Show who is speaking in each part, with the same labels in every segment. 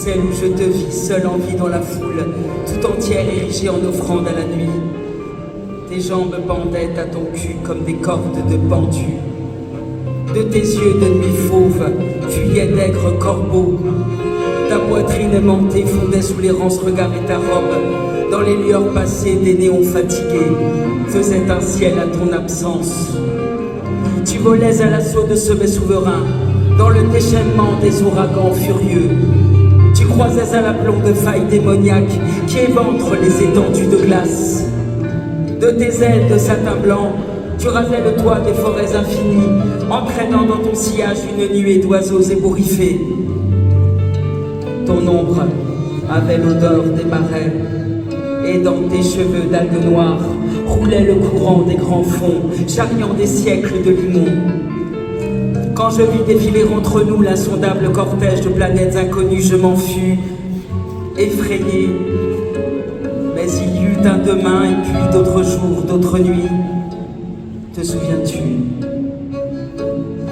Speaker 1: celle où je te vis seule en vie dans la foule, tout entière érigée en offrande à la nuit. Tes jambes pendaient à ton cul comme des cordes de pendu. De tes yeux de nuit fauve fuyaient d'aigres corbeaux. Ta poitrine aimantée fondait sous l'errance regard et ta robe, dans les lueurs passées des néons fatigués, faisait un ciel à ton absence. Tu volais à l'assaut de ce souverain, dans le déchaînement des ouragans furieux. Tu croisais à l'aplomb de failles démoniaques qui éventrent les étendues de glace. De tes ailes de satin blanc, tu rasais le toit des forêts infinies, entraînant dans ton sillage une nuée d'oiseaux ébouriffés. Ton ombre avait l'odeur des marais, et dans tes cheveux d'algues noires roulait le courant des grands fonds, charriant des siècles de limon. Quand je vis défiler entre nous l'insondable cortège de planètes inconnues, je m'en fus effrayé. Mais il y eut un demain et puis d'autres jours, d'autres nuits. Te souviens-tu?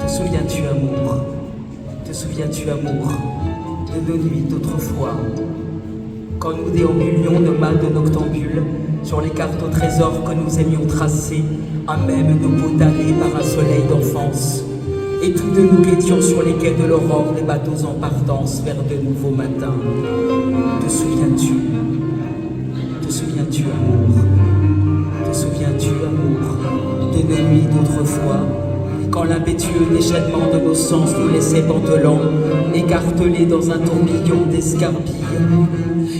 Speaker 1: Te souviens-tu, amour? Te souviens-tu, amour, de nos nuits d'autrefois, quand nous déambulions nos mâts de noctambules sur les cartes au trésor que nous aimions tracer, à même nos peaux damnées par un soleil d'enfance, et tous deux nous guettions sur les quais de l'aurore des bateaux en partance vers de nouveaux matins. Te souviens-tu? Te souviens-tu, amour? Te souviens-tu, amour, de nos nuits d'autrefois, quand l'impétueux déchaînement de nos sens nous laissait pantelants, écartelés dans un tourbillon d'escarbilles.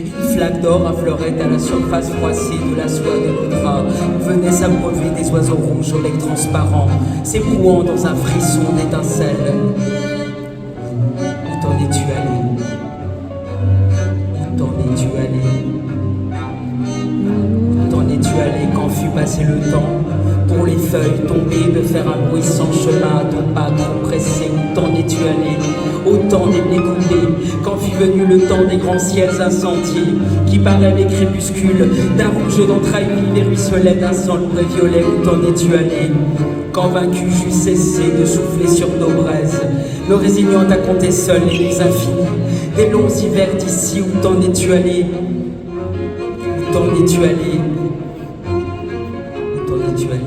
Speaker 1: Une flaque d'or affleurait à la surface froissée de la soie de nos draps, venait s'abreuver des oiseaux rouges au bec transparent, s'ébrouant dans un frisson d'étincelles. Où t'en es-tu allé? Où t'en es-tu allé? Où t'en es-tu allé quand fut passé le temps, pour les feuilles tombées, de faire un bruit sans chemin, de pas trop pressé. Où t'en es-tu allé? Au temps des blés coupés, quand fut venu le temps des grands ciels incendiés, qui paraient les crépuscules d'un rouge d'entrailles vives et ruisselait d'un sang lourd et violet. Où t'en es-tu allé? Quand vaincu j'eus cessé de souffler sur nos braises, me résignant à compter seul les nuits infinies des longs hivers d'ici. Où t'en es-tu allé? Où t'en es-tu allé? Où t'en es-tu allé?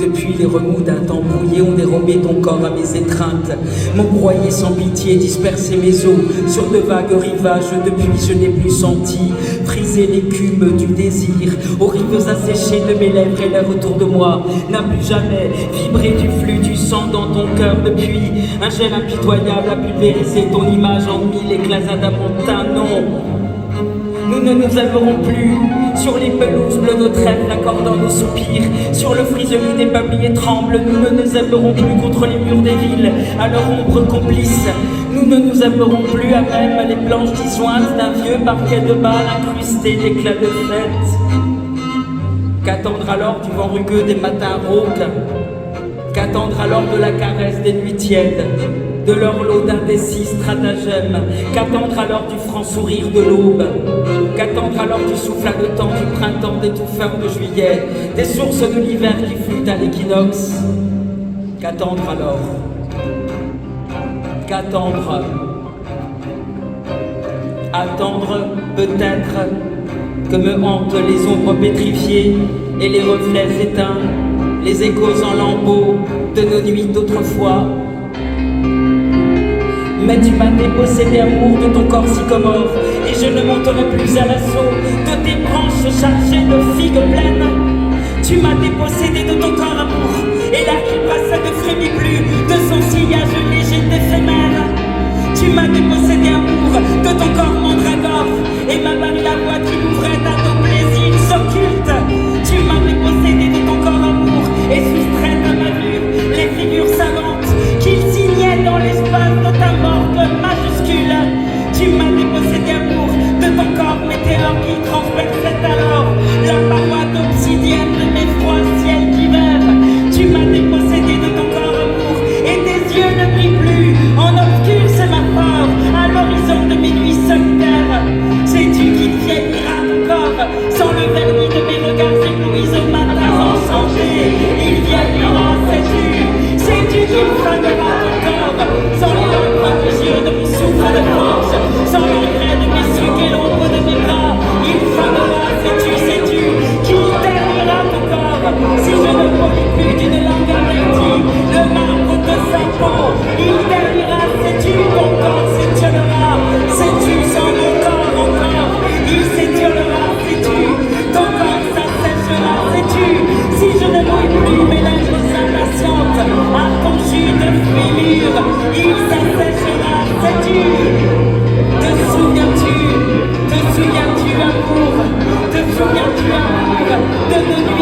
Speaker 1: Depuis les remous d'un temps brouillé ont dérobé ton corps à mes étreintes, m'ont broyé sans pitié, dispersé mes os sur de vagues rivages. Depuis je n'ai plus senti friser l'écume du désir aux rives asséchées de mes lèvres, et l'air autour de moi n'a plus jamais vibré du flux du sang dans ton cœur. Depuis un gel impitoyable a pulvérisé ton image en mille éclats adamantins. Non, nous ne nous aimerons plus sur les pelouses bleues de trèfle accordant nos soupirs, sur le friselis des peupliers tremble. Nous ne nous aimerons plus contre les murs des villes à leur ombre complice. Nous ne nous aimerons plus à même les planches disjointes d'un vieux parquet de balles incrusté d'éclats de fête. Qu'attendre alors du vent rugueux des matins rauques? Qu'attendre alors de la caresse des nuits tièdes, de leur lot d'indécis stratagèmes? Qu'attendre alors du franc sourire de l'aube? Qu'attendre alors du souffle haletant du printemps, des touffeurs de juillet, des sources de l'hiver qui flûtent à l'équinoxe? Qu'attendre alors? Qu'attendre? Attendre peut-être que me hantent les ombres pétrifiées et les reflets éteints, les échos en lambeaux de nos nuits d'autrefois. Mais tu m'as dépossédé, amour, de ton corps sycomore, et je ne monterai plus à l'assaut de tes branches chargées de figues pleines. Tu m'as dépossédé de ton corps, amour, et l'air qui passe ne frémit plus de son sillage léger d'éphémère. Tu m'as dépossédé, amour, de ton corps mandragore, et m'a barré la voie qui m'ouvrait à nos plaisirs occultes. Tu m'as dépossédé de ton corps, amour, et soustrait à ma vue les figures savantes qu'il signait dans l'espace de ta morgue majuscule. Tu m'as dépossédé, amour, de ton corps météore qui transperçait alors la paroi d'obsidienne de mes froids ciels d'hiver. Tu m'as dépossédé de ton corps, amour, et tes yeux ne brillent plus en obscur sémaphore à l'horizon de mes nuits solitaires. Sais-tu qu'il vieillira ton corps sans le vernis de mes regards éblouis au matin enchanté? Il vieillira, sais-tu? Sais-tu qu'il fanera ton corps sans les langues prodigieux de mon souffle de force, sans l'engrais de mes sucs et l'ombre de mes bras? Il fanera, sais-tu, sais-tu qu'il ternira ton corps si je ne polis plus d'une langue interdite le marbre de sa peau? Il ternira, sais-tu, ton corps s'étiolera, sais-tu, sans mon corps encore il s'étiolera, sais-tu, ton corps s'assèchera, sais-tu, si je ne mouille plus mes lèvres impatientes à ton jus de fruits mûrs, il s'assèchera, sais-tu. Te souviens-tu, amour, te souviens-tu, amour, de nos nuits